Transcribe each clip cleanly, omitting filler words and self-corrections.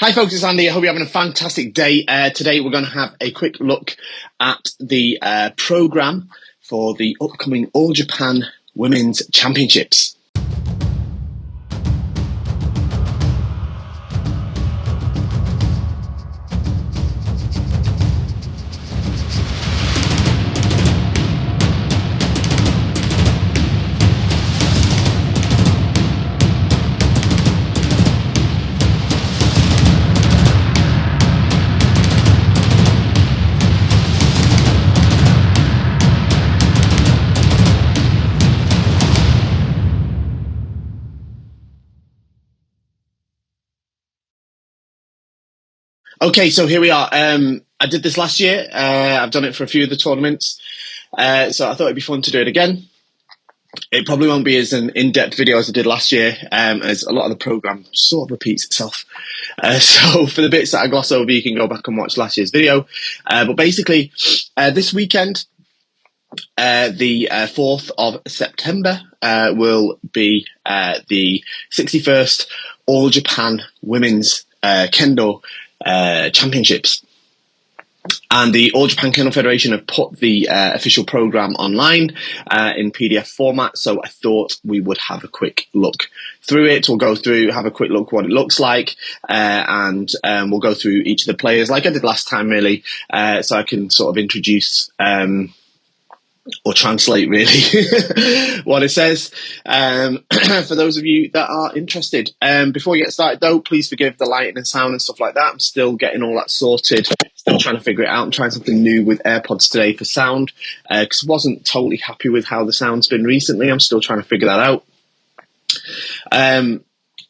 Hi folks, it's Andy. I hope you're having a fantastic day. Today we're going to have a quick look at the programme for the upcoming All Japan Women's Championships. Okay, so here we are. I did this last year. I've done it for a few of the tournaments. So I thought it'd be fun to do it again. It probably won't be as an in-depth video as I did last year, as a lot of the programme sort of repeats itself. So for the bits that I gloss over, you can go back and watch last year's video. But basically, this weekend, the 4th of September, will be the 61st All Japan Women's Kendo Championships. And the All Japan Kendo Federation have put the official program online in PDF format, so I thought we would have a quick look through it. We'll go through, have a quick look what it looks like, and we'll go through each of the players like I did last time, really, so I can sort of introduce or translate really what it says for those of you that are interested. Before we get started though, please forgive the lighting and sound and stuff like that. I'm still getting all that sorted, still trying to figure it out. I'm trying something new with AirPods today for sound, because I wasn't totally happy with how the sound's been recently. I'm still trying to figure that out,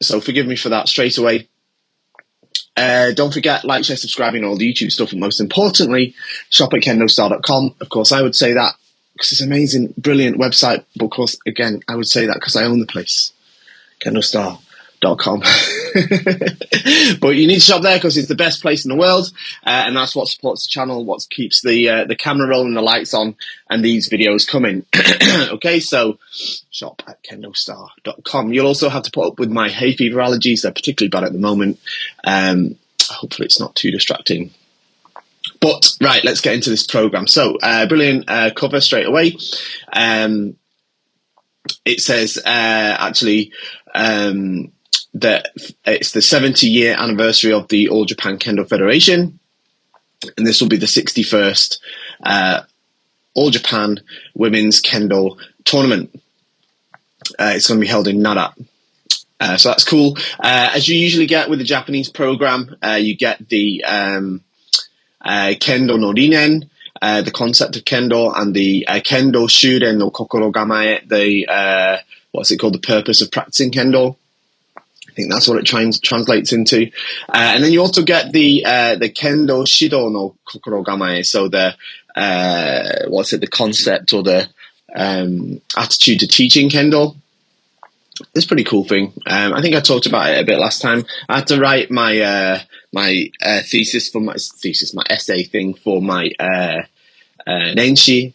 so forgive me for that straight away. Don't forget, like, share, subscribing, all the YouTube stuff, and most importantly, shop at KendoStar.com. Of course, I would say that because it's an amazing, brilliant website. But of course, again, I would say that because I own the place, KendoStar.com. But you need to shop there because it's the best place in the world, and that's what supports the channel, what keeps the camera rolling, the lights on, and these videos coming. Okay, so shop at KendoStar.com. You'll also have to put up with my hay fever allergies. They're particularly bad at the moment. Hopefully it's not too distracting. But right, let's get into this program. So, brilliant cover straight away. It says actually that it's the 70-year anniversary of the All Japan Kendo Federation, and this will be the 61st All Japan Women's Kendo Tournament. It's going to be held in Nara. So that's cool. As you usually get with the Japanese program, you get the Kendo no Rinen, the concept of Kendo, and the Kendo Shuren no Kokoro Gamae, the what's it called, the purpose of practicing Kendo. I think that's what it translates into. And then you also get the Kendo Shido no Kokoro Gamae, so the the concept or the attitude to teaching Kendo. It's a pretty cool thing. I think I talked about it a bit last time. I had to write my my essay thing for my Nenshi,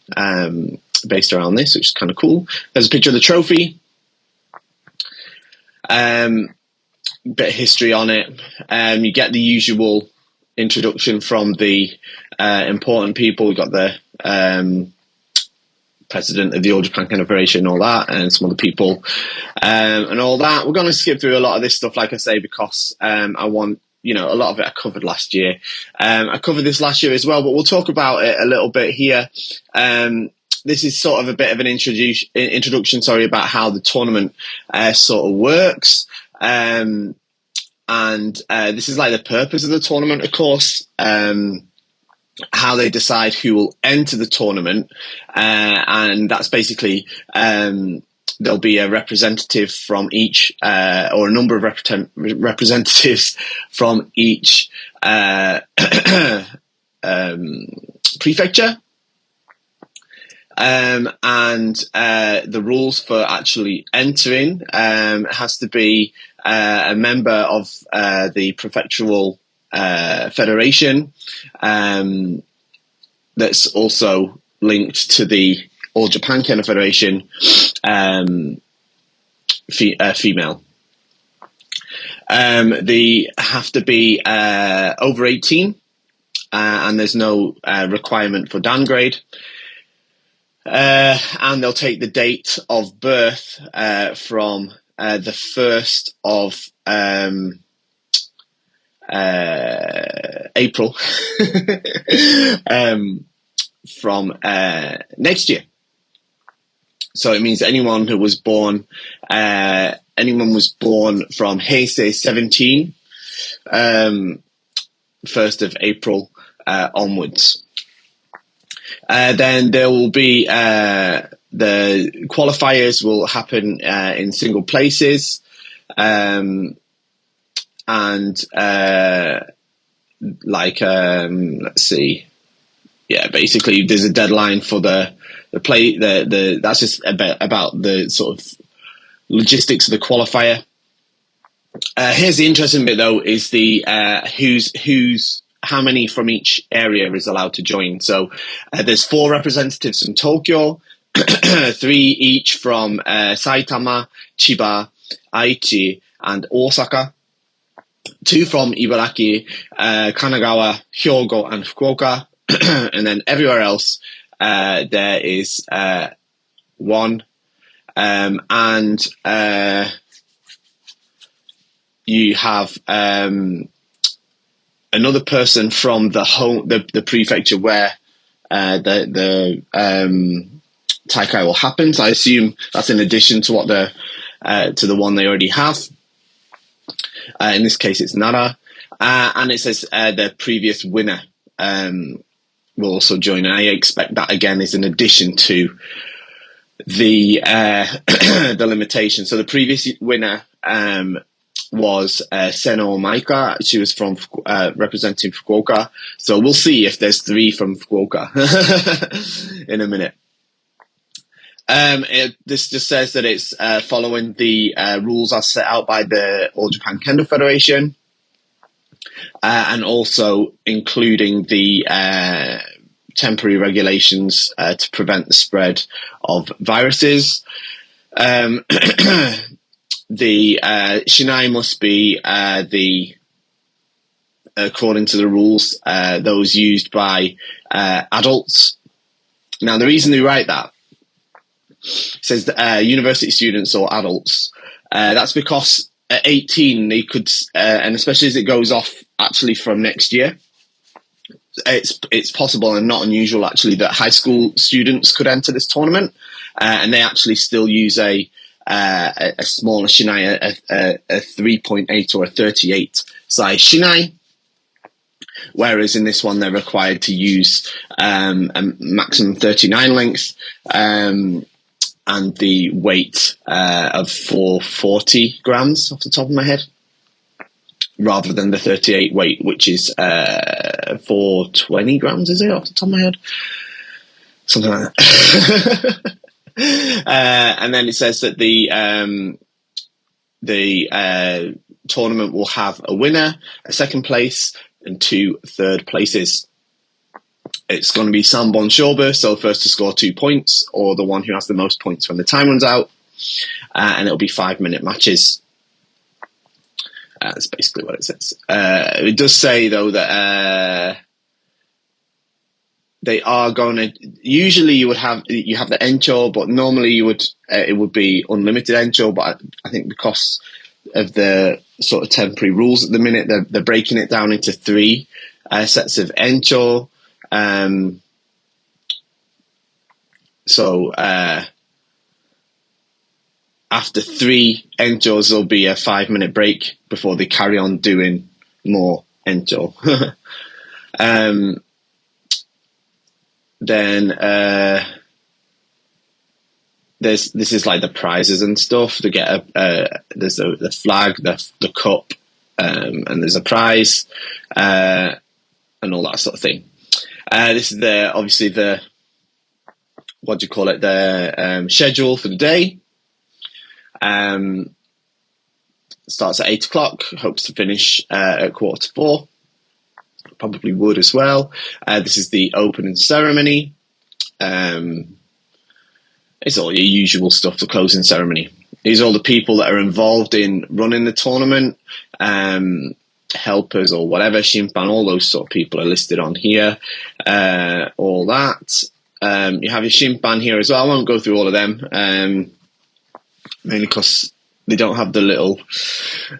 based around this, which is kind of cool. There's a picture of the trophy. Bit of history on it. You get the usual introduction from the important people. We've got the president of the All Japan Kendo Federation, all that, and some other people, and all that. We're going to skip through a lot of this stuff, like I say, because I want, a lot of it I covered last year. I covered this last year as well, but we'll talk about it a little bit here. This is sort of a bit of an introduction, about how the tournament sort of works. And this is like the purpose of the tournament, of course. How they decide who will enter the tournament, and that's basically there'll be a representative from each, or a number of representatives from each prefecture, and the rules for actually entering has to be a member of the prefectural federation, that's also linked to the All Japan Kendo Federation, female. They have to be over 18, and there's no requirement for downgrade. And they'll take the date of birth from the 1st of April from next year. So it means anyone was born from Heisei 17, 1st of April onwards. Then there will be the qualifiers will happen in single places, and let's see, basically there's a deadline for the play. That's just about the sort of logistics of the qualifier. Here's the interesting bit though: is the who's how many from each area is allowed to join. So there's 4 representatives from Tokyo, 3 each from Saitama, Chiba, Aichi, and Osaka, 2 from Ibaraki, Kanagawa, Hyogo, and Fukuoka, and then everywhere else there is 1, and you have another person from the prefecture where the Taikai will happen. So I assume that's in addition to what to the one they already have. In this case, it's Nara, and it says the previous winner will also join. And I expect that again is in addition to the the limitation. So the previous winner was Seno Maika. She was from representing Fukuoka. So we'll see if there's 3 from Fukuoka in a minute. This just says that it's following the rules as set out by the All Japan Kendo Federation, and also including the temporary regulations to prevent the spread of viruses. The shinai must be according to the rules, those used by adults. Now, the reason they write that says that university students or adults, that's because at 18 they could, and especially as it goes off actually from next year, it's possible and not unusual actually that high school students could enter this tournament, and they actually still use a smaller shinai, a 3.8 or a 38 size shinai, whereas in this one they're required to use a maximum 39 length, and the weight of 440 grams off the top of my head, rather than the 38 weight, which is 420 grams, is it, off the top of my head? Something like that. And then it says that the tournament will have a winner, a second place, and 2 third places. It's going to be Sanbon Shobu, so first to score 2 points, or the one who has the most points when the time runs out, and it'll be 5-minute matches. That's basically what it says. It does say though that they are going to. Usually, you have the encho, but normally it would be unlimited encho. But I think because of the sort of temporary rules at the minute, they're breaking it down into 3 sets of encho. So after 3 enchos, there'll be a 5-minute break before they carry on doing more encho. Then this is like the prizes and stuff. To get there's the flag, the cup, and there's a prize, and all that sort of thing. This is obviously the schedule for the day. Starts at 8 o'clock. Hopes to finish at 4:45. Probably would as well. This is the opening ceremony. It's all your usual stuff, the closing ceremony. these are all the people that are involved in running the tournament, helpers or whatever, Shimpan, all those sort of people are listed on here. All that. You have your Shimpan here as well. I won't go through all of them, mainly because they don't have the little,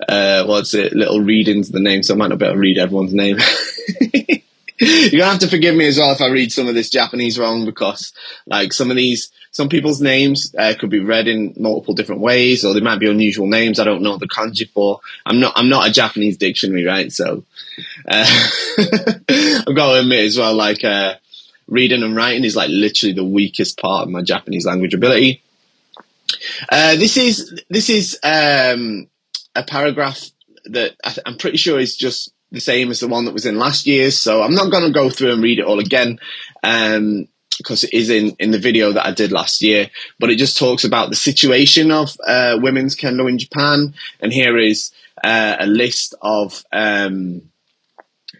little readings of the name, so I might not be able to read everyone's name. You're gonna have to forgive me as well if I read some of this Japanese wrong, because like some people's names could be read in multiple different ways, or they might be unusual names I don't know the kanji for. I'm not a Japanese dictionary, right? So I've got to admit as well, like reading and writing is like literally the weakest part of my Japanese language ability. This is a paragraph that I'm pretty sure is just the same as the one that was in last year's, so I'm not going to go through and read it all again, because it is in the video that I did last year, but it just talks about the situation of women's kendo in Japan, and here is a list of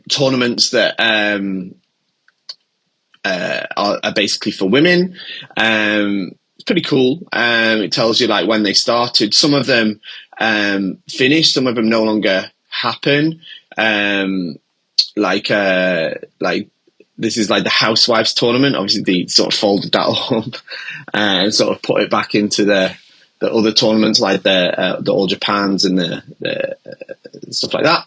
tournaments that are basically for women. It's pretty cool. It tells you like when they started. Some of them finished, some of them no longer happen. Like this is like the housewives tournament. Obviously they sort of folded that up and sort of put it back into the other tournaments, like the All Japans and the stuff like that.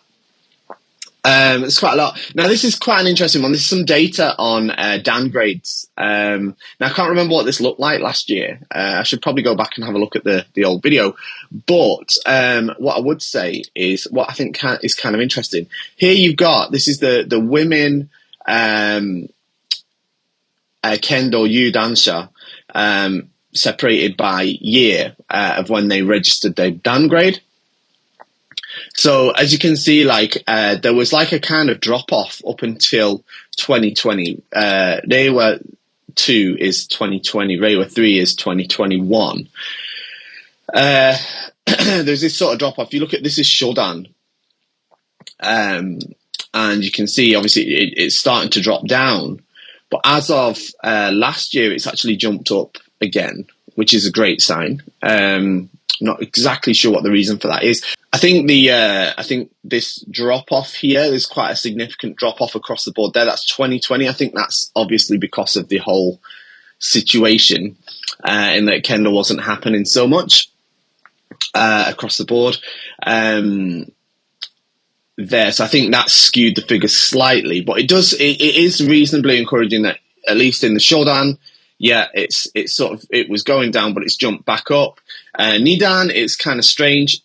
It's quite a lot. Now, this is quite an interesting one. This is some data on Dan grades. Now, I can't remember what this looked like last year. I should probably go back and have a look at the old video. But what I would say is what I think is kind of interesting. Here you've got, this is the women Kendo Yu Dansha, separated by year of when they registered their Dan grade. So as you can see, like there was like a kind of drop off up until 2020. Reiwa 2 is 2020. Reiwa 3 is 2021. There's this sort of drop off. You look at this is Shodan, and you can see obviously it's starting to drop down. But as of last year, it's actually jumped up again, which is a great sign. Not exactly sure what the reason for that is. I think this drop off here, there's quite a significant drop off across the board there. That's 2020. I think that's obviously because of the whole situation, in that Kendo wasn't happening so much across the board there. So I think that skewed the figures slightly, but it is reasonably encouraging that at least in the Shodan, yeah, it was going down, but it's jumped back up. Nidan, it's kind of strange.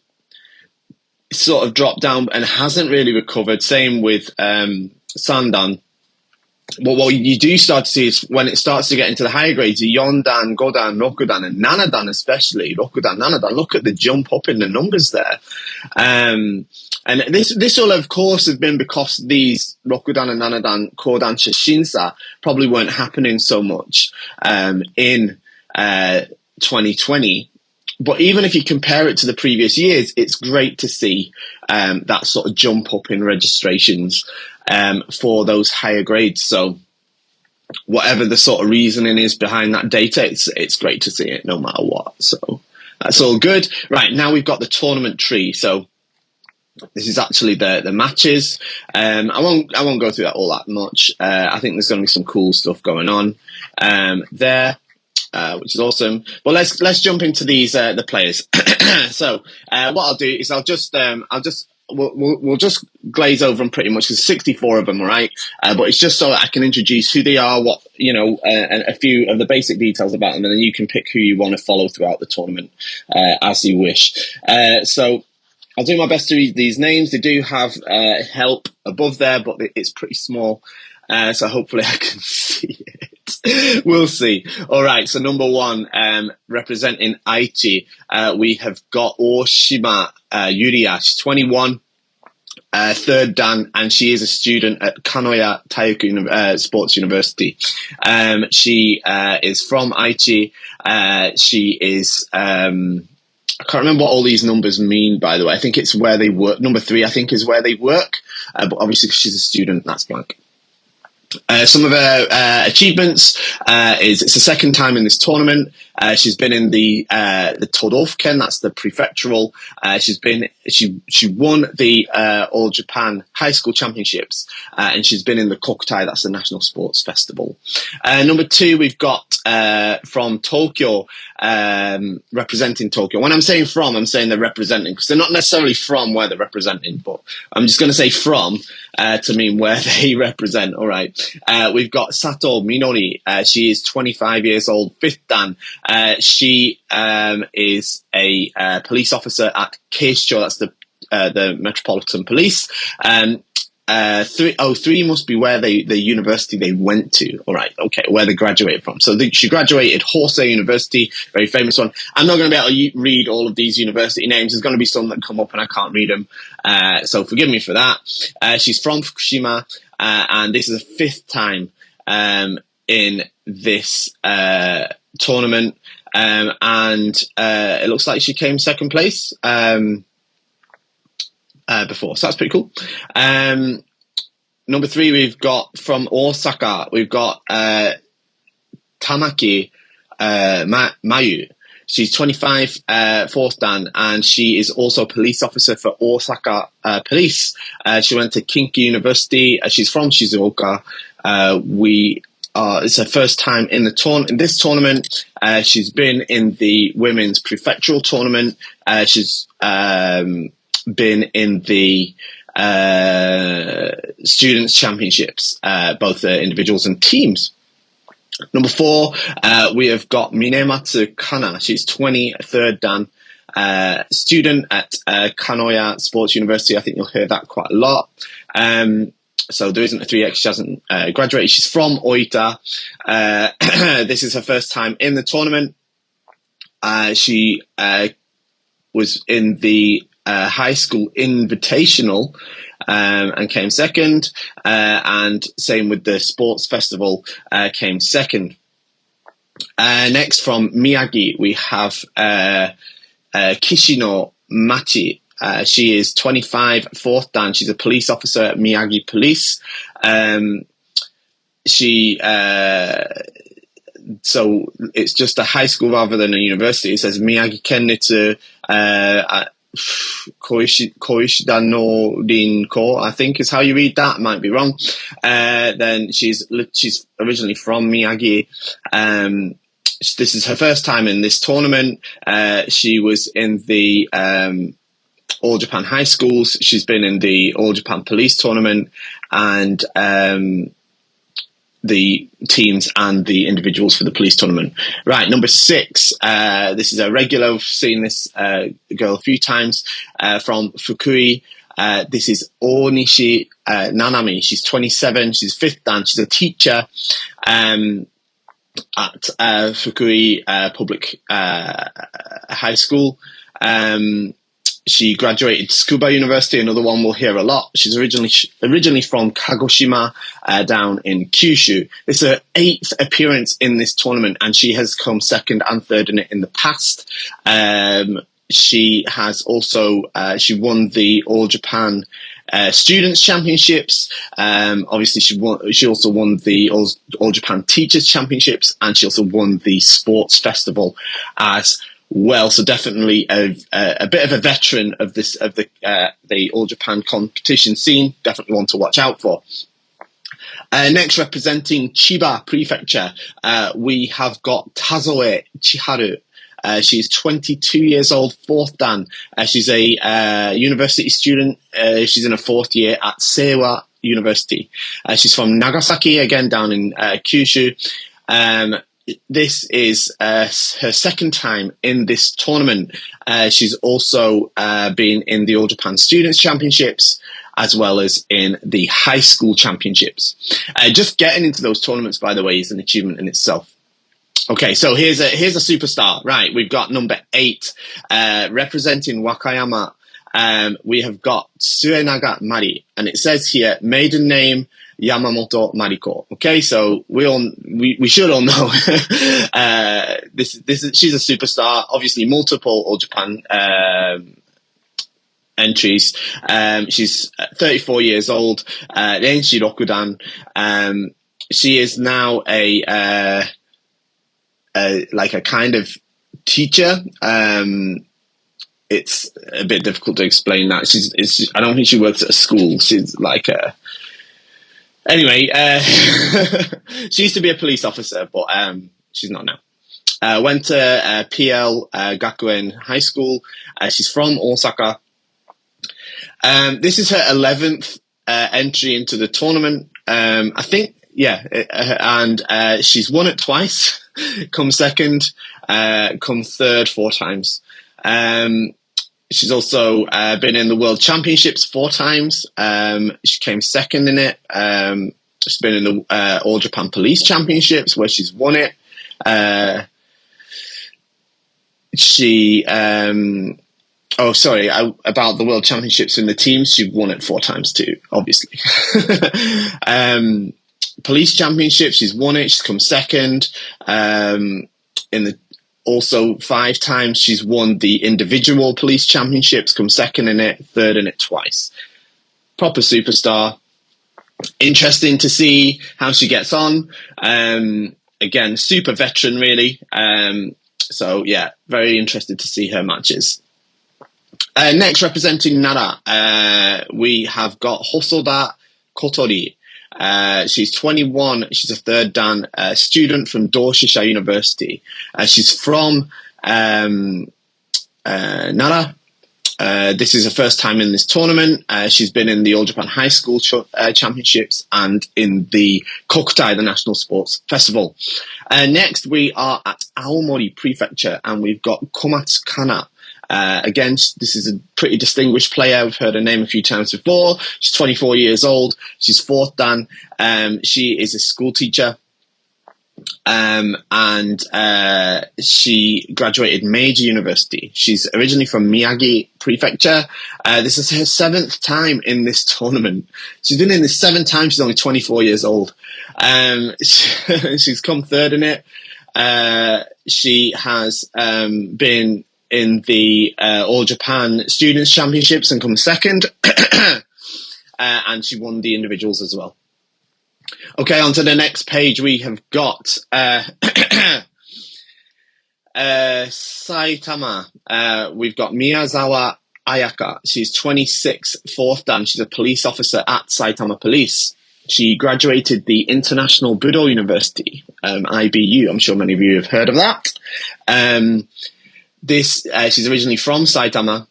It's sort of dropped down and hasn't really recovered. Same with Sandan. But what you do start to see is when it starts to get into the higher grades, Yondan, Godan, Rokudan, and Nanadan especially. Rokudan, Nanadan, look at the jump up in the numbers there. And this will, of course, have been because these Rokudan and Nanadan Kodan Shinsa probably weren't happening so much in 2020. But even if you compare it to the previous years, it's great to see that sort of jump up in registrations for those higher grades. So whatever the sort of reasoning is behind that data, it's great to see it no matter what. So that's all good. Right, now we've got the tournament tree. So this is actually the matches. I won't go through that all that much. I think there's going to be some cool stuff going on there. Which is awesome. But let's jump into these the players. So what I'll do is we'll just glaze over them pretty much. There's 64 of them, all right? But it's just so that I can introduce who they are, what and a few of the basic details about them, and then you can pick who you want to follow throughout the tournament as you wish. So I'll do my best to read these names. They do have help above there, but it's pretty small, so hopefully I can see it. We'll see. All right, so number one, representing Aichi, we have got Oshima Yuria. She's 21, third Dan, and she is a student at Kanoya Taiyoku Sports University. She is from Aichi. She is... I can't remember what all these numbers mean, by the way. I think it's where they work. Number 3, I think, is where they work. But obviously, because she's a student, that's blank. Some of her achievements is it's the second time in this tournament. She's been in the Todofken, that's the prefectural. She won the All Japan High School Championships, and she's been in the Kokutai, that's the National Sports Festival. Number 2, we've got from Tokyo, representing Tokyo. When I'm saying from, I'm saying they're representing, because they're not necessarily from where they're representing, but I'm just going to say from to mean where they represent. All right. We've got Sato Minori. She is 25 years old, 5th dan. She is a police officer at Keisho, that's the Metropolitan Police. 303 must be where the university they went to. All right, okay, where they graduated from. So she graduated Hosei University, very famous one. I'm not going to be able to read all of these university names. There's going to be some that come up and I can't read them. So forgive me for that. She's from Fukushima, and this is the 5th time in this tournament. And it looks like she came 2nd place before, so that's pretty cool. Number 3, we've got from Osaka, we've got Tamaki Mayu. She's 25, 4th dan, and she is also a police officer for Osaka Police. She went to Kinki University. She's from Shizuoka. It's her first time in this tournament. She's been in the women's prefectural tournament. She's been in the students' championships, both individuals and teams. Number 4, we have got Minematsu Kana. She's 23rd dan, student at Kanoya Sports University. I think you'll hear that quite a lot. So there isn't a 3x. She hasn't graduated. She's from Oita. This is her first time in the tournament. She was in the high school invitational and came 2nd. And same with the sports festival, came 2nd. Next from Miyagi, we have Kishino Machi. She is 25, 4th dan. She's a police officer at Miyagi Police. So it's just a high school rather than a university. It says Miyagi Kennitsu Koishida no Rinko, I think is how you read that. I might be wrong. Then she's originally from Miyagi. This is her first time in this tournament. She was in the All Japan High Schools. She's been in the All Japan Police tournament, and the teams and the individuals for the police tournament. Right, number 6. This is a regular. We've seen this girl a few times, from Fukui. This is Onishi Nanami. She's 27. She's 5th dan. She's a teacher at Fukui Public High School. She graduated Tsukuba University, another one we'll hear a lot. She's originally from Kagoshima, down in Kyushu. This is her 8th appearance in this tournament, and she has come 2nd and 3rd in it in the past. She has also she won the All Japan Students Championships. Obviously, she also won the All Japan Teachers Championships, and she also won the Sports Festival as well. So definitely a bit of a veteran of the All Japan competition scene. Definitely one to watch out for. Next, representing Chiba Prefecture, we have got Tazoe Chiharu. She's 22 years old, 4th dan. She's a university student. She's in her 4th year at Seiwa University. She's from Nagasaki, again down in Kyushu. This is her 2nd time in this tournament. She's also been in the All Japan Students Championships, as well as in the high school championships. Just getting into those tournaments, by the way, is an achievement in itself. Okay, so here's a superstar. Right, we've got number 8, representing Wakayama. We have got Suenaga Mari, and it says here maiden name Yamamoto Mariko. Okay, so we should all know she's a superstar. Obviously, multiple All Japan entries. She's 34 years old. Renshi Rokudan. she is now like a kind of teacher. It's a bit difficult to explain that. I don't think she works at a school. She's like anyway, she used to be a police officer, but she's not now. Went to PL Gakuen High School. She's from Osaka. This is her 11th entry into the tournament. I think, yeah, and she's won it twice. Come second, come third 4 times. She's also been in the World Championships 4 times. She came second in it. She's been in the All Japan Police Championships where she's won it. About the World Championships in the teams, she won it 4 times too, obviously. Police Championships, she's won it. She's come second. Also 5 times she's won the individual police championships, come second in it, third in it twice. Proper superstar. Interesting to see how she gets on. Again, super veteran, really. So, yeah, very interested to see her matches. Next, representing Nara, we have got Hosoda Kotori. She's 21. She's a third dan student from Doshisha University. She's from Nara. This is her first time in this tournament. She's been in the All Japan High School Championships and in the Kokutai, the National Sports Festival. Next, we are at Aomori Prefecture, and we've got Komatsu Kana. Again, this is a pretty distinguished player. We've heard her name a few times before. She's 24 years old. She's 4th dan. She is a school teacher. And she graduated Meiji University. She's originally from Miyagi Prefecture. This is her 7th time in this tournament. She's been in this 7 times. She's only 24 years old. She's come 3rd in it. She has been in the All Japan Students Championships and come 2nd. And she won the individuals as well. Okay, on to the next page. We have got Saitama. We've got Miyazawa Ayaka. She's 26, 4th dan. She's a police officer at Saitama Police. She graduated the International Budo University, IBU. I'm sure many of you have heard of that. She's originally from Saitama,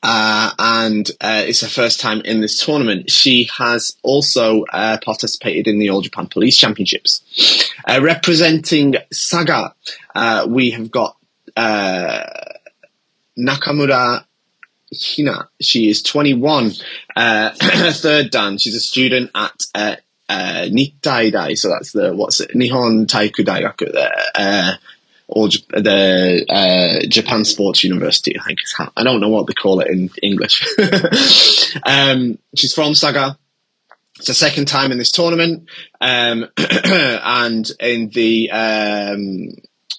and it's her first time in this tournament. She has also participated in the All Japan Police Championships. Representing Saga, we have got Nakamura Hina. She is 21, 3rd dan. She's a student at Nittai Dai, so that's Nihon Taiku Daigaku, or the Japan Sports University, I think is how. I don't know what they call it in English. She's from Saga. It's her 2nd time in this tournament, and in the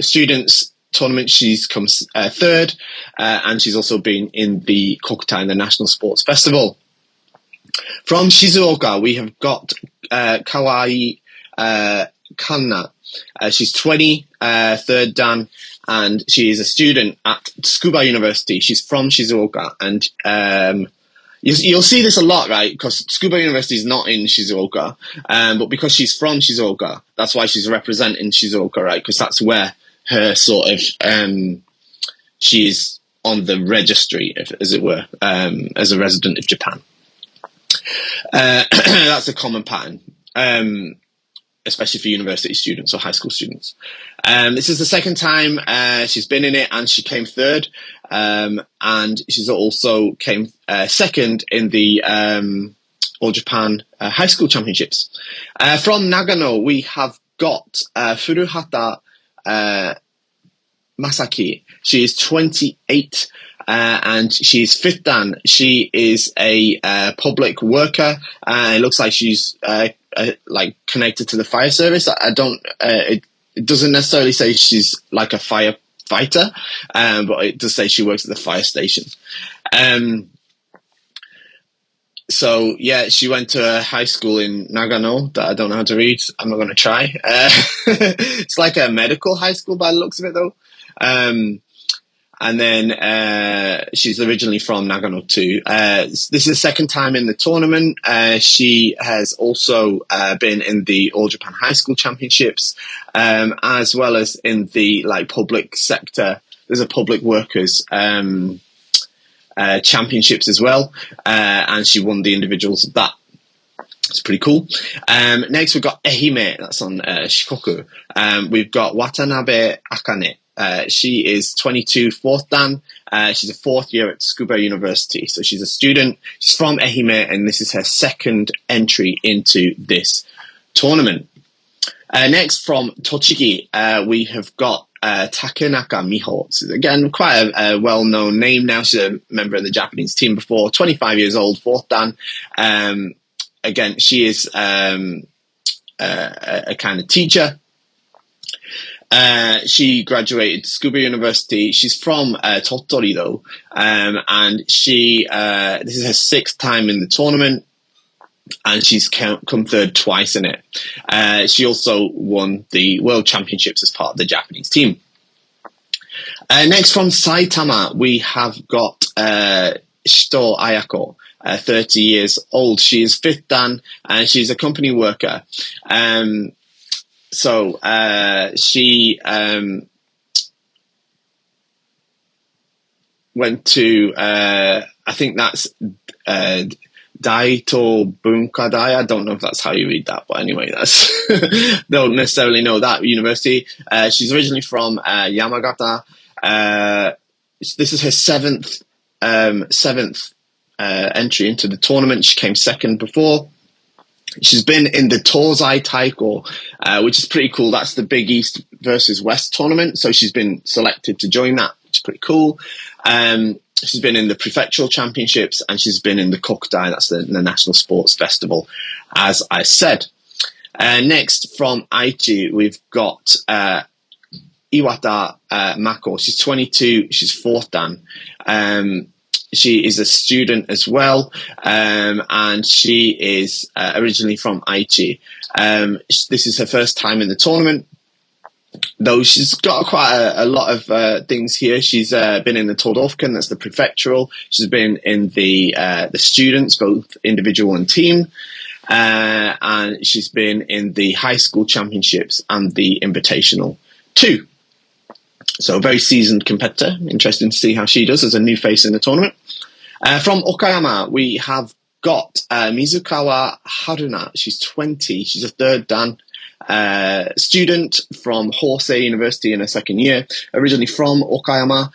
students tournament she's come 3rd, and she's also been in the Kokutai, the National Sports Festival. From Shizuoka, we have got Kawai Kanna. She's 20, 3rd dan, and she is a student at Tsukuba University. She's from Shizuoka, and you'll see this a lot, right? Because Tsukuba University is not in Shizuoka, but because she's from Shizuoka, that's why she's representing Shizuoka, right? Because that's where her sort of she's on the registry, as it were, as a resident of Japan. That's a common pattern. Especially for university students or high school students. This is the 2nd time she's been in it, and she came 3rd. And she's also came 2nd in the All Japan High School Championships. From Nagano, we have got Furuhata Masaki. She is 28. And she's 5th dan. She is a public worker. It looks like she's like connected to the fire service. I don't. It doesn't necessarily say she's like a firefighter, but it does say she works at the fire station. So yeah, she went to a high school in Nagano that I don't know how to read. I'm not going to try. It's like a medical high school by the looks of it, though. Um, and then she's originally from Nagano too. This is the second time in the tournament. She has also been in the All Japan High School Championships, as well as in the like public sector. There's a public workers championships as well, and she won the individuals of that. It's pretty cool. Next, we've got Ehime, that's on Shikoku. We've got Watanabe Akane. She is 22, fourth dan. She's a fourth year at Tsukuba University. So she's a student. She's from Ehime, and this is her second entry into this tournament. Next, from Tochigi, we have got Takenaka Miho. So again, quite a well-known name now. She's a member of the Japanese team before. 25 years old, fourth dan. Again, she is a kind of teacher. She graduated Tsukuba University. She's from Tottori, though, and she this is her sixth time in the tournament, and she's come third twice in it. She also won the World Championships as part of the Japanese team. Next, from Saitama, we have got Shito Ayako, 30 years old. She is fifth dan, and she's a company worker. So she went to, I think that's Daito Bunkadai. I don't know if that's how you read that, but anyway, that's don't necessarily know that university. She's originally from Yamagata. This is her seventh entry into the tournament. She came second before. She's been in the Tozai Taiko, which is pretty cool. That's the Big East versus West tournament. So she's been selected to join that, which is pretty cool. She's been in the prefectural championships, and she's been in the Kokudai, that's the National Sports Festival, as I said. Next, from Aichi, we've got Iwata Mako. She's 22. She's fourth dan. She is a student as well, and she is originally from Aichi. This is her first time in the tournament, though she's got quite a lot of things here. She's been in the Todofken, that's the prefectural. She's been in the students, both individual and team. And she's been in the high school championships and the invitational too. So a very seasoned competitor. Interesting to see how she does as a new face in the tournament. From Okayama, we have got Mizukawa Haruna. She's 20. She's a third dan student from Hosei University in her second year. Originally from Okayama.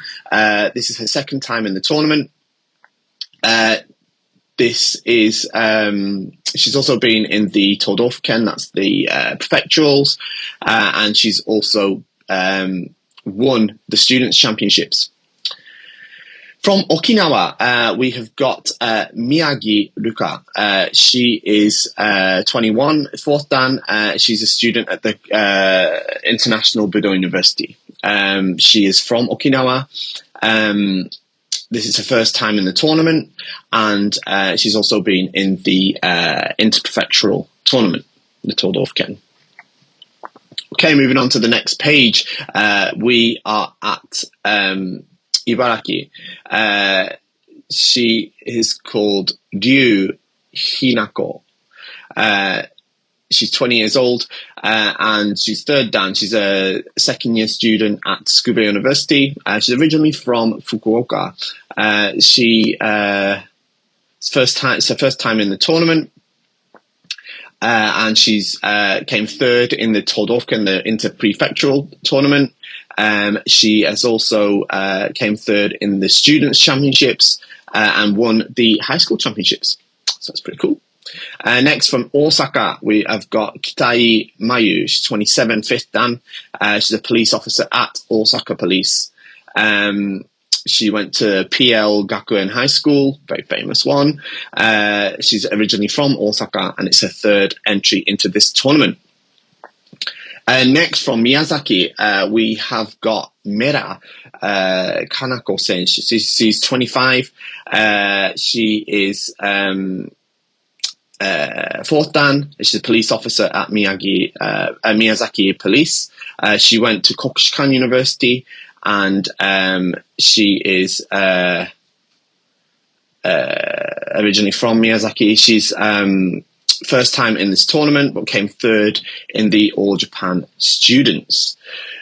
This is her second time in the tournament. This is she's also been in the Todofken, that's the prefecturals, and she's also won the Students' Championships. From Okinawa, we have got Miyagi Ruka. She is 21, fourth dan. She's a student at the International Budo University. She is from Okinawa. This is her first time in the tournament, and she's also been in the interprefectural tournament, the Todofken. Okay, moving on to the next page. We are at Ibaraki. She is called Ryu Hinako. She's 20 years old, and she's third dan. She's a second year student at Tsukuba University. She's originally from Fukuoka. It's her first time in the tournament. And she's came third in the Todofken, the interprefectural tournament. She has also came third in the Students' Championships and won the High School Championships. So that's pretty cool. Next, from Osaka, we have got Kitai Mayu. She's 27, fifth dan. She's a police officer at Osaka Police. She went to PL Gakuen High School, very famous one. She's originally from Osaka, and it's her third entry into this tournament. Next, from Miyazaki, we have got Mera Kanako-sen. She's 25. She is fourth dan. She's a police officer at Miyazaki Police. She went to Kokushikan University, and she is originally from Miyazaki. She's first time in this tournament, but came third in the All Japan Students.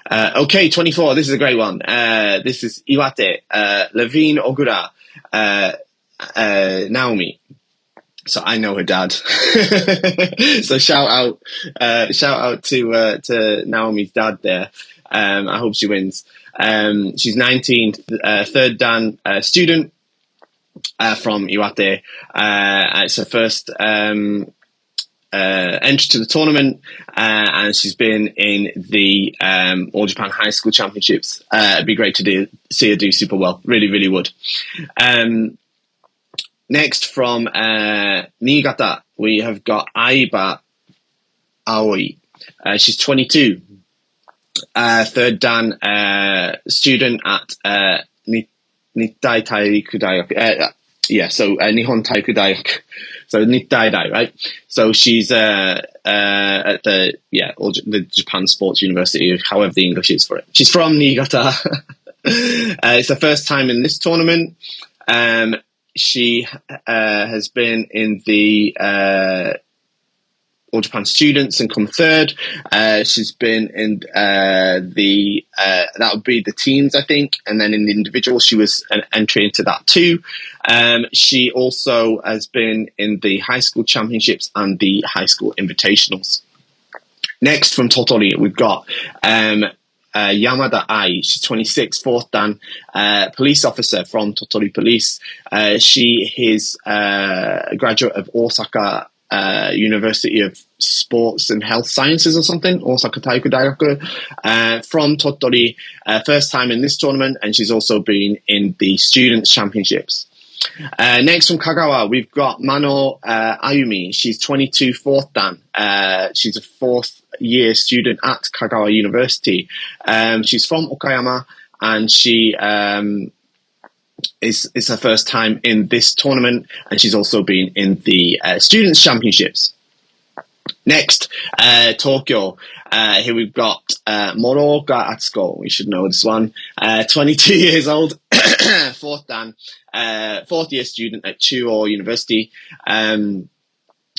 Okay, 24. This is a great one. This is Iwate, Levine Ogura, Naomi. So I know her dad. So shout out to Naomi's dad there. I hope she wins. She's 19, third dan student from Iwate. It's her first entry to the tournament, and she's been in the All Japan High School Championships. It'd be great to see her do super well. Really, really would. Next from Niigata, we have got Aiba Aoi. She's 22, third dan student at Nittai Taiku Daigaku. Nihon Taiku Daigaku. So Nittai Dai, right? So she's at the Japan Sports University, however the English is for it. She's from Niigata. It's her first time in this tournament. She has been in the All Japan Students and come third. She's been in that would be the teams, I think, and then in the individual, she was an entry into that too. She also has been in the high school championships and the high school invitationals. Next from Totori, we've got Yamada Ai. She's 26, fourth dan, police officer from Totori Police. She is a graduate of Osaka University of Sports and Health Sciences or something, Osaka Taiku Daigaku, from Totori, first time in this tournament, and she's also been in the Students' Championships. Next from Kagawa, we've got Mano Ayumi. She's 22, fourth dan. She's a fourth year student at Kagawa University. She's from Okayama, and she is her first time in this tournament, and she's also been in the Students' Championships. Next, Tokyo. Here we've got Moroka Atsuko. We should know this one. 22 years old, fourth dan, fourth year student at Chuo University.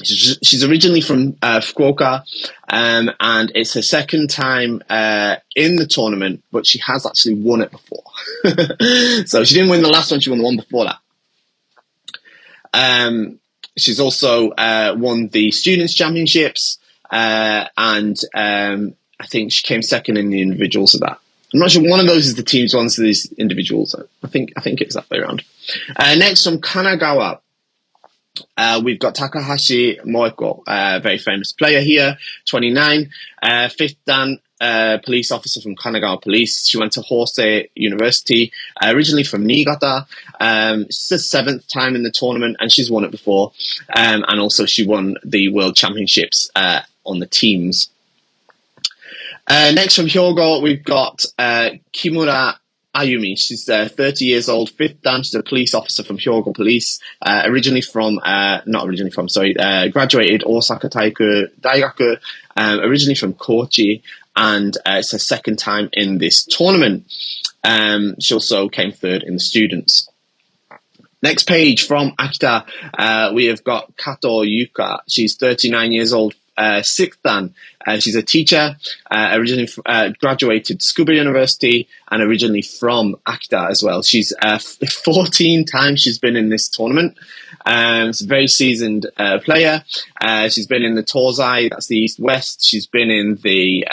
She's originally from Fukuoka, and it's her second time in the tournament, but she has actually won it before. So she didn't win the last one, she won the one before that. She's also won the Students' Championships, and I think she came second in the individuals of that. I'm not sure, one of those is the teams, one's these individuals. I think it's that way around. Next from Kanagawa, we've got Takahashi Moeko, very famous player here, 29, fifth dan police officer from Kanagawa Police. She went to Hosei University, originally from Niigata. It's the seventh time in the tournament, and she's won it before. And also she won the World Championships on the teams. Next from Hyogo, we've got Kimura Ayumi. She's 30 years old, fifth dan. She's a police officer from Hyogo Police. Graduated Osaka Taiku Daigaku, originally from Kochi, and it's her second time in this tournament. She also came third in the students. Next page from Akita, we have got Kato Yuka. She's 39 years old, sixth dan. She's a teacher, originally graduated Tsukuba University, and originally from Akita as well. She's 14 times she's been in this tournament. She's a very seasoned player. She's been in the Tozai, that's the East-West. She's been in the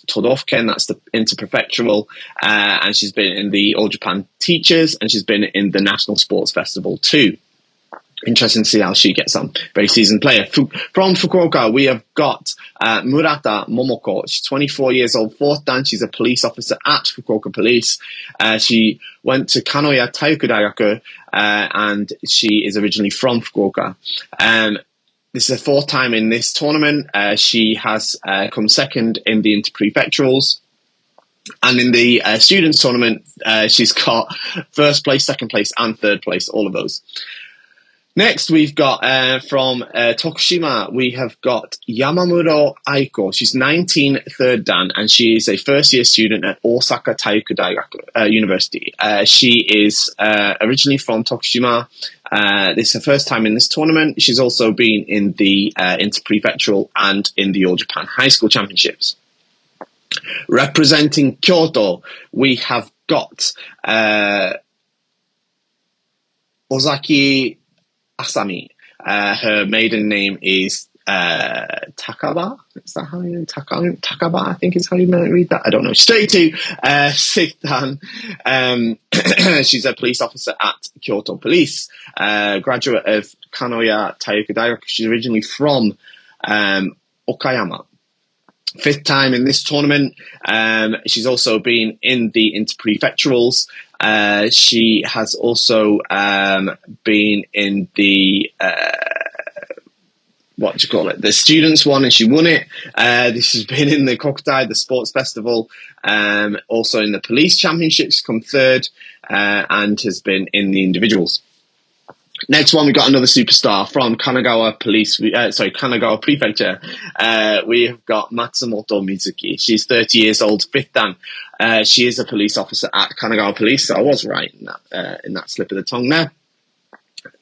Todofken, that's the interprefectural, and she's been in the All Japan Teachers, and she's been in the National Sports Festival too. Interesting to see how she gets on. Very seasoned player. From Fukuoka, we have got Murata Momoko. She's 24 years old, fourth dan. She's a police officer at Fukuoka Police. She went to Kanoya Taiku Daigaku, and she is originally from Fukuoka. This is her fourth time in this tournament. She has come second in the interprefecturals. And in the students tournament, she's got first place, second place, and third place, all of those. Next, we've got from Tokushima, we have got Yamamuro Aiko. She's 19, third dan, and she is a first-year student at Osaka Taiku Daigaku University. She is originally from Tokushima. This is her first time in this tournament. She's also been in the Interprefectural and in the All Japan High School Championships. Representing Kyoto, we have got Ozaki Asami. Her maiden name is Takaba. Is that how you Takaba? I think is how you might read that. I don't know. Straight to Seitan. She's a police officer at Kyoto Police. Graduate of Kanoya Taiku Daigaku. She's originally from Okayama. Fifth time in this tournament. She's also been in the Interprefecturals. She has also been in the the students one, and she won it. This has been in the Kokutai, the sports festival, also in the police championships, come third, and has been in the individuals. Next one, we got another superstar from Kanagawa Kanagawa Prefecture. We have got Matsumoto Mizuki. She's 30 years old, fifth dan. She is a police officer at Kanagawa Police, so I was right in that slip of the tongue there.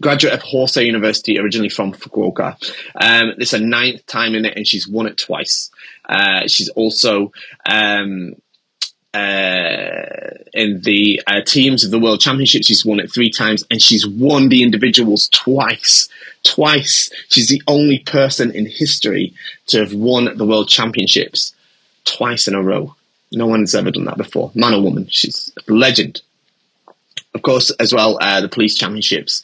Graduate of Hosei University, originally from Fukuoka. This is her 9th time in it, and she's won it twice. She's also in the teams of the World Championships. She's won it 3 times, and she's won the individuals twice. She's the only person in history to have won the World Championships twice in a row. No one has ever done that before, man or woman. She's a legend. Of course, as well, the police championships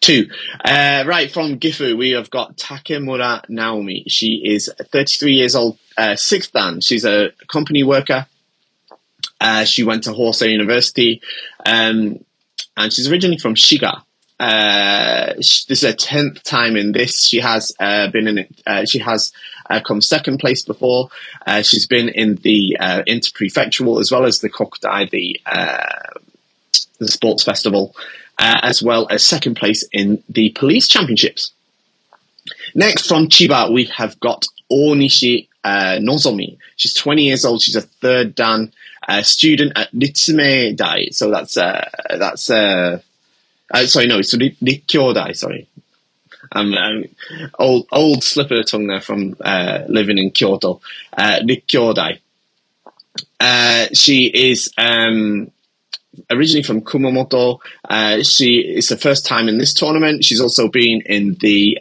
too. Right, from Gifu, we have got Takemura Naomi. She is 33 years old, 6th dan. She's a company worker. She went to Hosei University, and she's originally from Shiga. This is her 10th time in this. She has been in it. She has come second place before. She's been in the Interprefectural as well as the Kokutai, the sports festival, as well as second place in the police championships. Next, from Chiba, we have got Onishi Nozomi. She's 20 years old. She's a third dan student at Ritsume Dai. So it's Rikyodai, sorry. Old slip of the tongue there from living in Kyoto. Rikyodai. She is originally from Kumamoto. She is the first time in this tournament. She's also been in the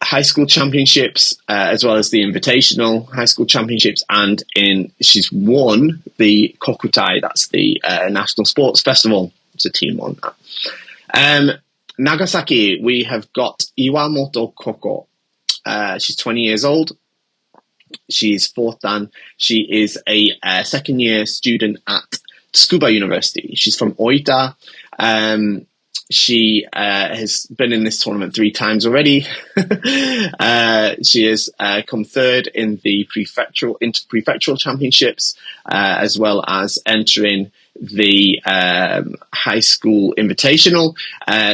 high school championships, as well as the invitational high school championships, and she's won the Kokutai, that's the national sports festival. It's a team on that. Nagasaki, we have got Iwamoto Koko. She's 20 years old. She's 4th dan. She is a second year student at Tsukuba University. She's from Oita. She has been in this tournament 3 times already. She has come third in the Interprefectural championships, as well as entering the high school invitational.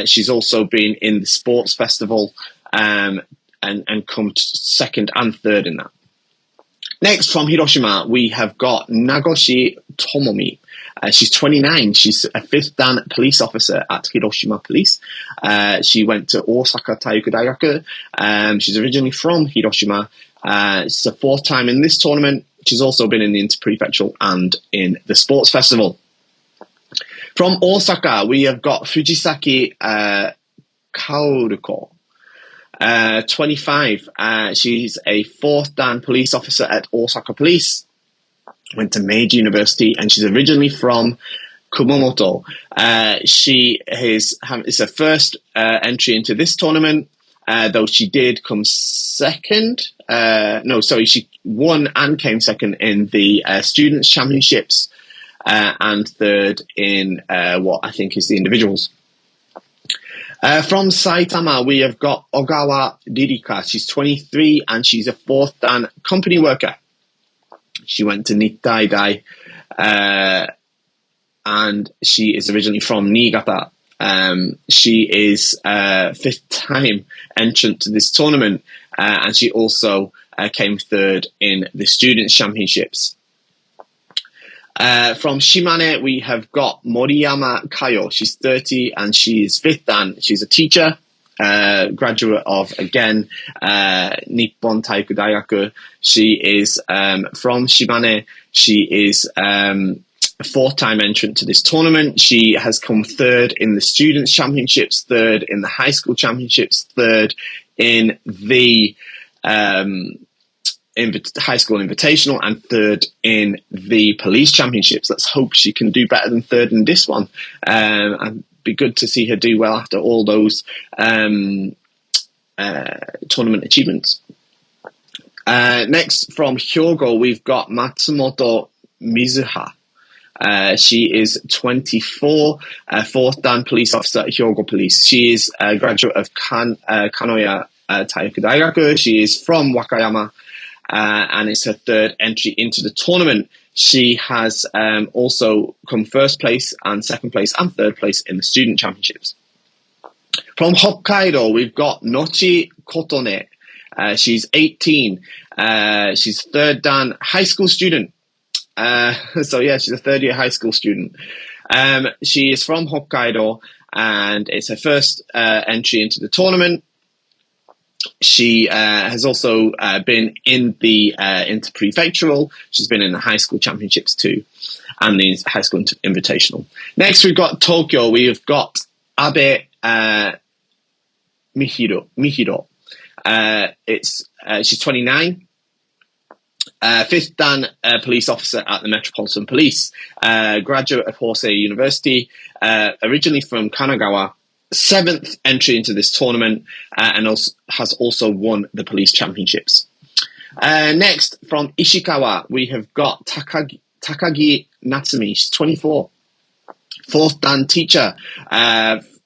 She's also been in the sports festival and come second and third in that. Next, from Hiroshima, we have got Nagoshi Tomomi. She's 29. She's a 5th dan police officer at Hiroshima Police. She went to Osaka Taiku Daigaku. She's originally from Hiroshima. It's the 4th time in this tournament. She's also been in the Interprefectural and in the sports festival. From Osaka, we have got Fujisaki Kaoruko. 25. She's a 4th dan police officer at Osaka Police. Went to Meiji University, and she's originally from Kumamoto. She is her first entry into this tournament, though she did come second. She won and came second in the Students' Championships, and third in what I think is the individuals. From Saitama, we have got Ogawa Ririka. She's 23, and she's a 4th dan company worker. She went to Nittai Dai, and she is originally from Niigata. She is fifth time entrant to this tournament, and she also came third in the Students' Championships. From Shimane, we have got Moriyama Kayo. She's 30 and she is fifth dan. She's a teacher, graduate of, again, Nippon Taiku Daigaku. She is from Shimane. She is a fourth-time entrant to this tournament. She has come third in the Students' Championships, third in the High School Championships, third in the High School Invitational, and third in the Police Championships. Let's hope she can do better than third in this one. And be good to see her do well after all those tournament achievements. Next, from Hyogo, we've got Matsumoto Mizuha. She is 24, fourth dan police officer at Hyogo Police. She is a graduate of Kanoya Taiku Daigaku. She is from Wakayama. And it's her third entry into the tournament. She has also come first place and second place and third place in the Student Championships. From Hokkaido, we've got Nochi Kotone. She's 18. She's third dan high school student. So yeah, she's a third year high school student. She is from Hokkaido and it's her first entry into the tournament. She has also been in the interprefectural. She's been in the high school championships too, and the high school invitational. Next, we've got Tokyo. We've got Abe Mihiro. She's 29. Fifth dan police officer at the Metropolitan Police. Graduate of Hosei University. Originally from Kanagawa. Seventh entry into this tournament, and has also won the police championships. Next, from Ishikawa, we have got Takagi Natsumi. She's 24. Fourth dan teacher,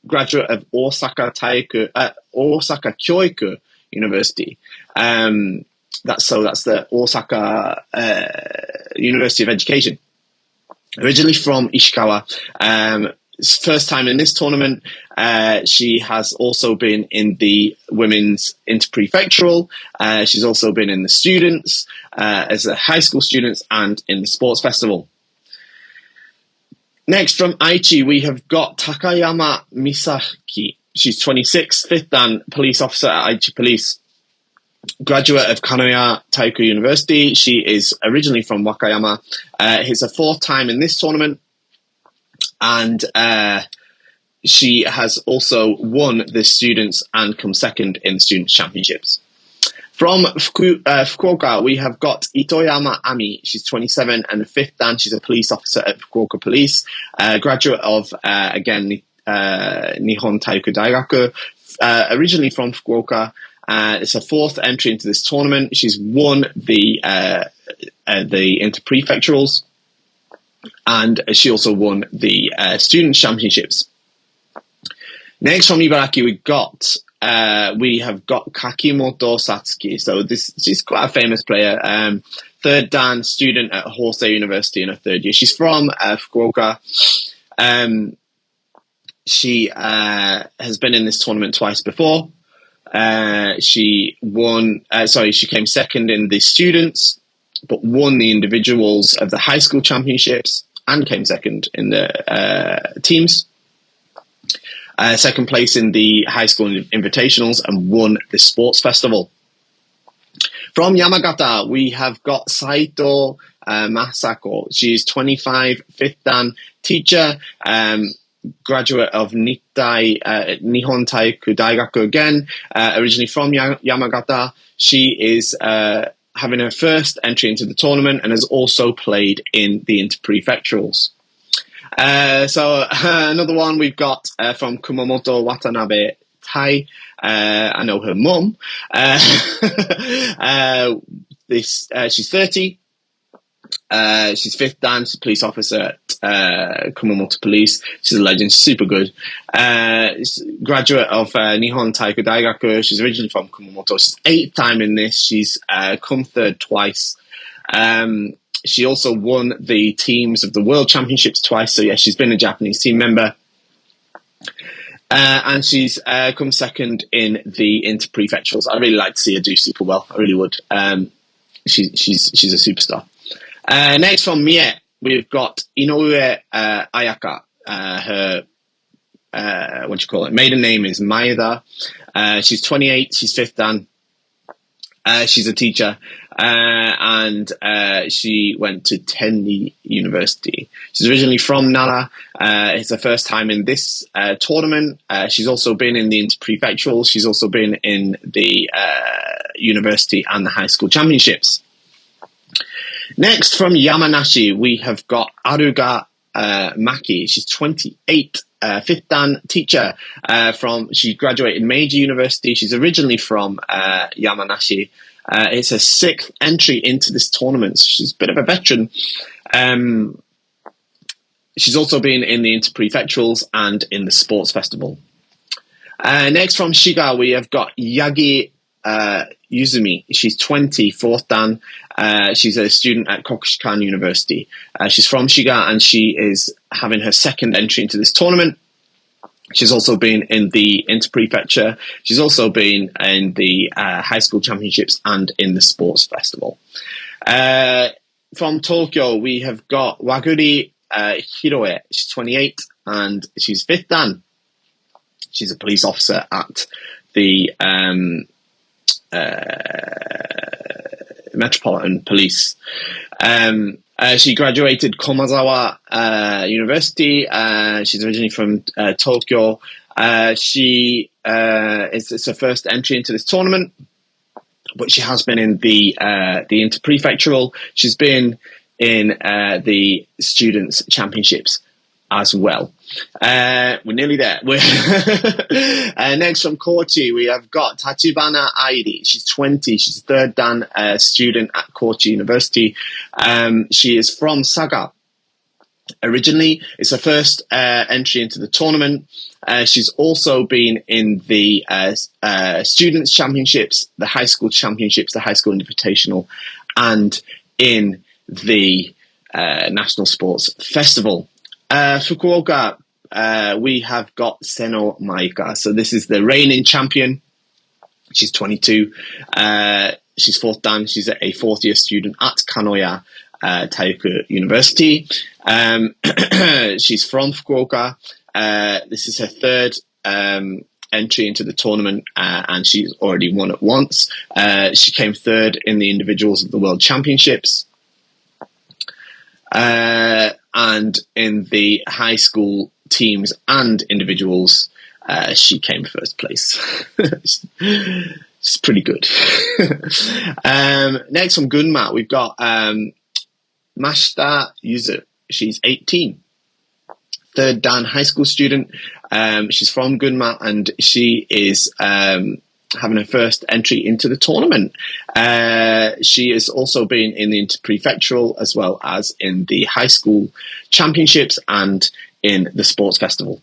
graduate of Osaka Kyoiku University. That's the Osaka University of Education. Originally from Ishikawa. First time in this tournament. She has also been in the women's interprefectural. She's also been in the students, as a high school students, and in the sports festival. Next, from Aichi, we have got Takayama Misaki. She's 26, fifth dan police officer at Aichi Police. Graduate of Kanoya Taiku University. She is originally from Wakayama. It's her fourth time in this tournament. And she has also won the students and come second in the students' championships. From Fukuoka, we have got Itoyama Ami. She's 27 and fifth dan. She's a police officer at Fukuoka Police. Graduate of, again, Nihon Taiku Daigaku. Originally from Fukuoka. It's her fourth entry into this tournament. She's won the interprefecturals. And she also won the Students' Championships. Next, from Ibaraki, we have got Kakimoto Satsuki. So she's quite a famous player. Third dan student at Hosei University in her third year. She's from Fukuoka. She has been in this tournament twice before. She came second in the students, but won the individuals of the high school championships and came second in the teams. Second place in the high school invitationals and won the sports festival. From Yamagata, we have got Saito Masako. She's 25, fifth dan teacher, graduate of Nihon Taiku Daigaku again, originally from Yamagata. She is having her first entry into the tournament and has also played in the interprefecturals. So another one we've got from Kumamoto Watanabe Tai. I know her mum. She's 30. She's fifth dan police officer at Kumamoto Police. She's a legend, super good. Graduate of Nihon Taiku Daigaku. She's originally from Kumamoto. She's eighth time in this. She's come third twice. She also won the teams of the World Championships twice. So yeah, she's been a Japanese team member. And she's come second in the inter-prefecturals. I really like to see her do super well. I really would. She's a superstar. Next from Mie, we've got Inoue Ayaka. Her maiden name is Maeda. She's 28. She's fifth dan. She's a teacher, and she went to Tenny University. She's originally from Nara. It's her first time in this tournament. She's also been in the inter-prefectural. She's also been in the university and the high school championships. Next, from Yamanashi, we have got Aruga Maki. She's 28. Fifth dan teacher. She graduated Meiji University. She's originally from Yamanashi. It's her sixth entry into this tournament. So she's a bit of a veteran. She's also been in the inter-prefecturals and in the sports festival. Next from Shiga, we have got Yagi Yuzumi. She's 20, fourth dan. She's a student at Kokushikan University. She's from Shiga, and she is having her second entry into this tournament. She's also been in the inter-prefecture. She's also been in the high school championships and in the sports festival. From Tokyo, we have got Waguri Hiroe. She's 28, and she's fifth dan. She's a police officer at the Metropolitan Police. She graduated Komazawa University. She's originally from Tokyo. It's her first entry into this tournament, but she has been in the inter-prefectural. She's been in the students' championships as well. We're nearly there. Next from Kochi, we have got Tachibana Airi. She's 20. She's a third dan student at Kochi University. She is from Saga. Originally, it's her first entry into the tournament. She's also been in the students' championships, the high school championships, the high school invitational, and in the National Sports Festival. Fukuoka, we have got Seno Maika. So this is the reigning champion. She's 22. She's fourth dan. She's a fourth year student at Kanoya Taiyoku University. She's from Fukuoka. This is her third entry into the tournament, and she's already won it once. She came third in the individuals of the World Championships. And in the high school teams and individuals, she came first place. It's pretty good. Next from Gunma, we've got Mashita Yuzu. She's 18. Third dan high school student. She's from Gunma, and she is having her first entry into the tournament. She has also been in the inter-prefectural as well as in the high school championships and in the sports festival.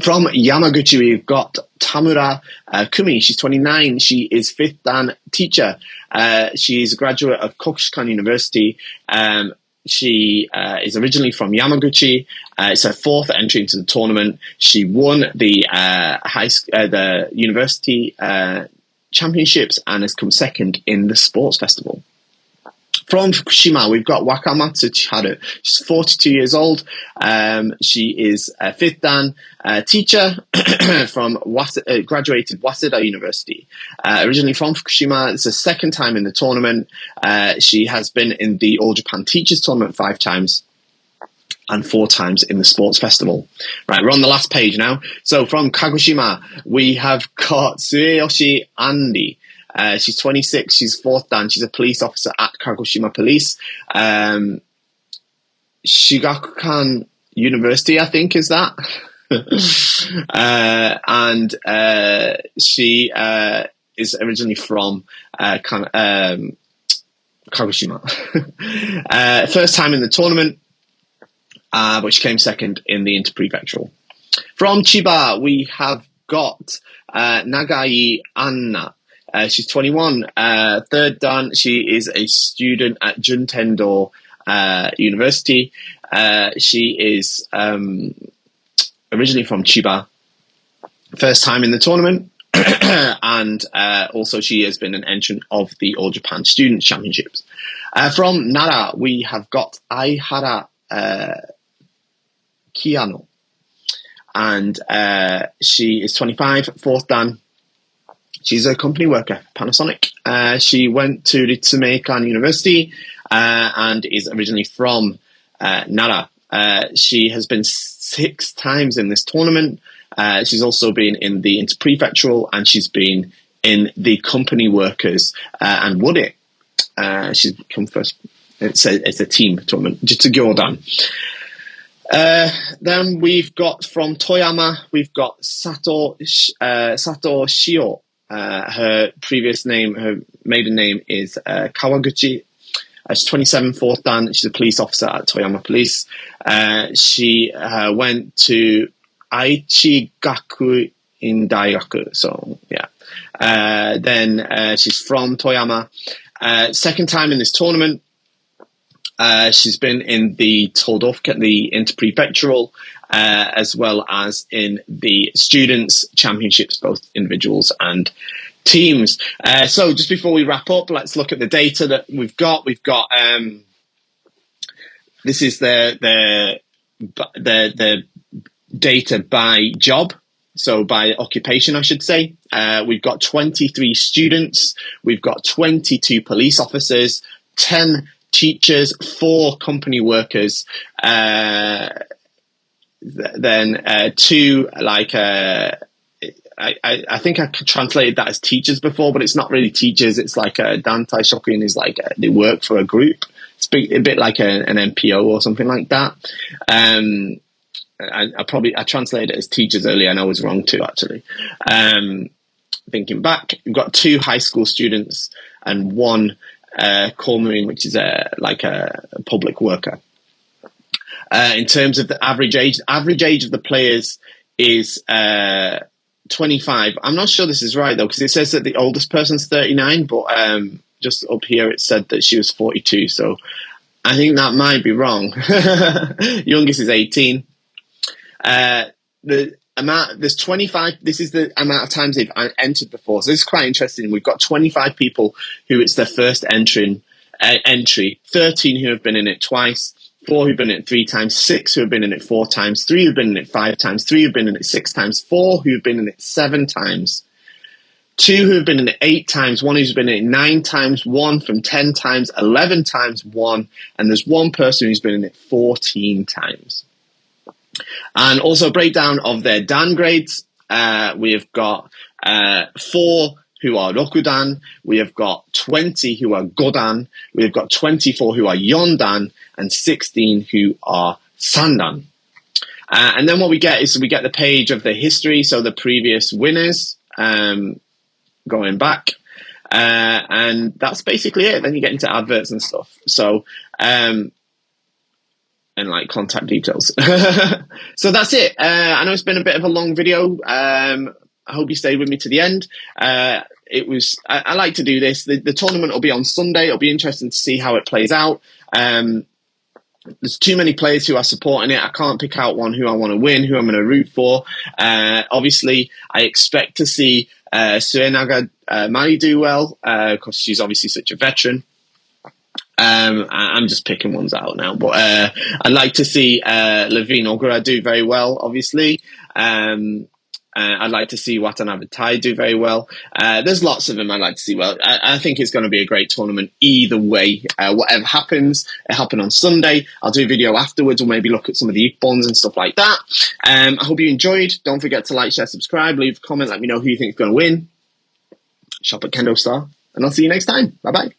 From Yamaguchi, we've got Tamura Kumi. She's 29. She is fifth dan teacher. She's a graduate of Kokushikan University. She is originally from Yamaguchi. It's her fourth entry into the tournament. She won the the university championships and has come second in the sports festival. From Fukushima, we've got Wakamatsu Chiharu. She's 42 years old. She is a fifth dan teacher from graduated Waseda University. Originally from Fukushima, it's her second time in the tournament. She has been in the All Japan Teachers Tournament 5 times and 4 times in the sports festival. Right, we're on the last page now. So from Kagoshima, we have got Tsueyoshi Andi. She's 26. She's fourth dan. She's a police officer at Kagoshima Police. Shigakukan University, I think, is that. And she is originally from Kagoshima. First time in the tournament, but she came second in the inter-prefectural. From Chiba, we have got Nagai Anna. She's 21, third dan. She is a student at Juntendo University. She is originally from Chiba. first time in the tournament. And also she has been an entrant of the All Japan Students Championships. From Nara, we have got Aihara Kiano. And she is 25, fourth dan. She's a company worker, Panasonic. She went to Ritsumeikan University and is originally from Nara. She has been 6 times in this tournament. She's also been in the interprefectural, and she's been in the company workers and won it. She's come first. It's a team tournament. Jitsugyodan. Then we've got from Toyama, we've got Sato Shio. Her previous name, her maiden name is Kawaguchi. She's 27, fourth dan. She's a police officer at Toyama Police. She went to Aichi Gaku in Daigaku. So, yeah. Then she's from Toyama. Second time in this tournament. She's been in the Todofka, the interprefectural, as well as in the students' championships, both individuals and teams. So just before we wrap up, let's look at the data that we've got. We've got this is the data by job, so by occupation, I should say. We've got 23 students, we've got 22 police officers, 10 teachers, 4 company workers, then 2 like I think I translated that as teachers before, but it's not really teachers. It's like a dantai shokuin is like they work for a group. It's a bit like an NPO or something like that. I translated it as teachers earlier, and I was wrong too, actually. Thinking back, we've got 2 high school students and 1 Corps Marine, which is like a public worker. In terms of the average age of the players is 25. I'm not sure this is right though, because it says that the oldest person's 39, but just up here it said that she was 42. So I think that might be wrong. Youngest is 18. There's 25. This is the amount of times they've entered before. So this is quite interesting. We've got 25 people who it's their first entry. 13 who have been in it twice. 4 who've been in it 3 times, 6 who have been in it 4 times, 3 who've been in it 5 times, 3 who've been in it 6 times, 4 who've been in it 7 times, 2 who've been in it 8 times, 1 who's been in it 9 times, 1 from 10 times, 11 times, 1, and there's 1 person who's been in it 14 times. And also a breakdown of their dan grades. We've got 4 who are Rokudan, we have got 20 who are Godan, we have got 24 who are Yondan, and 16 who are Sandan. And then what we get is we get the page of the history, so the previous winners, going back. And that's basically it. Then you get into adverts and stuff. So, and like contact details. So that's it. I know it's been a bit of a long video. I hope you stayed with me to the end. I like to do this. The tournament will be on Sunday. It'll be interesting to see how it plays out. There's too many players who are supporting it. I can't pick out one who I want to win, who I'm going to root for. Obviously, I expect to see Suenaga Mari do well, because she's obviously such a veteran. I'm just picking ones out now, but I'd like to see Levine Ogura do very well, obviously. I'd like to see Watanabe Tai do very well. There's lots of them I'd like to see well. I think it's going to be a great tournament either way. Whatever happens, it happened on Sunday. I'll do a video afterwards, or maybe look at some of the Ippons and stuff like that. I hope you enjoyed. Don't forget to like, share, subscribe, leave a comment, let me know who you think is going to win. Shop at KendoStar, and I'll see you next time. Bye-bye.